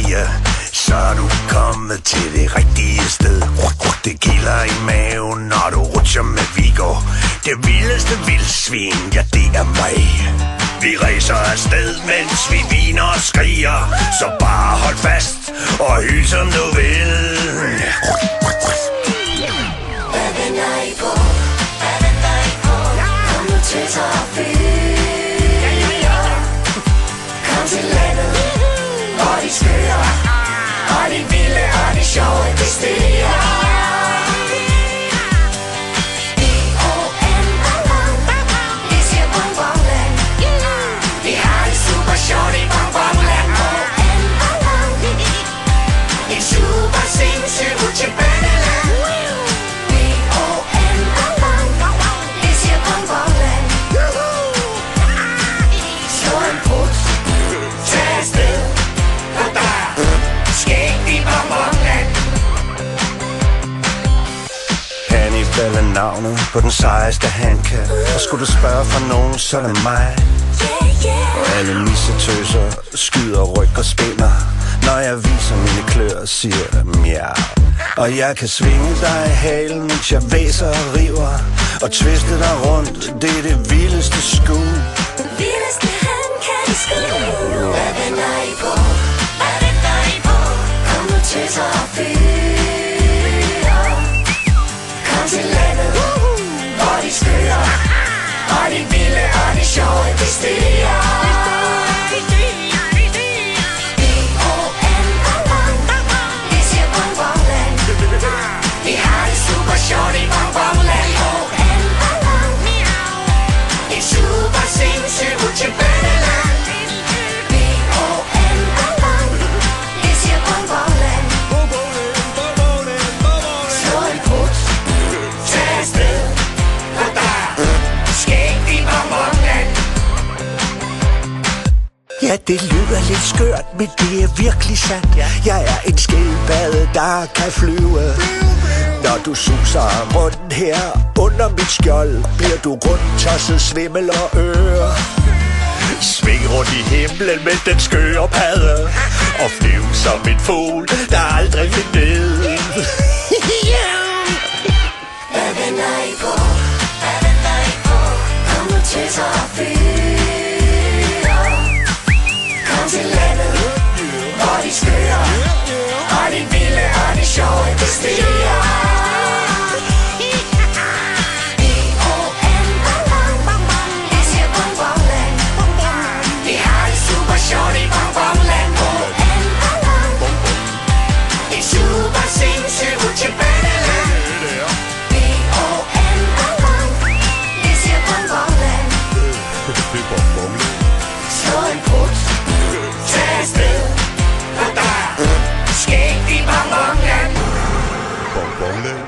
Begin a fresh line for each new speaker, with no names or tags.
siger, så er du kommet til det rigtige sted. Det kilder i maven, når du rutscher med Viggo. Det vildeste vildsvin, ja det er mig. Vi rejser afsted, mens vi viner og skriger. Så bare hold fast og hyld som du vil.
Hvad venter I på? Hvad venter I på? Kom nu til så fyre. Kom til landet, hvor de skøre. Og de vilde og de sjove, de stiger.
Hvad er navnet på den sejeste handkat? Og skulle du spørge fra nogen, så er det mig. Og alle missetøser skyder, ryg og spinner, når jeg viser mine klør og siger miau. Og jeg kan svinge dig i halen, mens jeg væser og river, og twiste dig rundt, det er det vildeste skue.
Vildeste handkat-skue. Hvad venter I på? Hvad venter I på? Kom nu til så fyre. Kom til landet, hvor de skøre. Og de vilde og de sjove, de stiger. Vi har det super sjovt i Bonbonland. Et super sindssygt rutsjebaneland. B-O-N-Bonbon, det siger Bonbonland. Slå en brud, tag afsted, for der er skægt i Bonbonland.
Ja, det lyder lidt skørt, men det er virkelig sandt. Jeg er en skildpadde, der kan flyve. Når du suser rundt her under mit skjold, bliver du rundt, tosset, svimmel og øre. Sving rundt i himlen med den skøre padde, og flyv som en fugl, der aldrig vil ned.
Hvad venter I på? Hvad venter I på? Kom nu til så fyre. Kom til landet, hvor de skøre. Og de vilde og de sjove, de stiger. B-O-N-Bonbon, det siger Bonbonland. Vi har det super sjovt i Bonbonland. B-O-N-Bonbon, et super sindssygt rutsjebaneland. B-O-N-Bonbon, det siger Bonbonland. Slå en brud, tag afsted, for der er skægt i Bonbonland.
Bonbonland.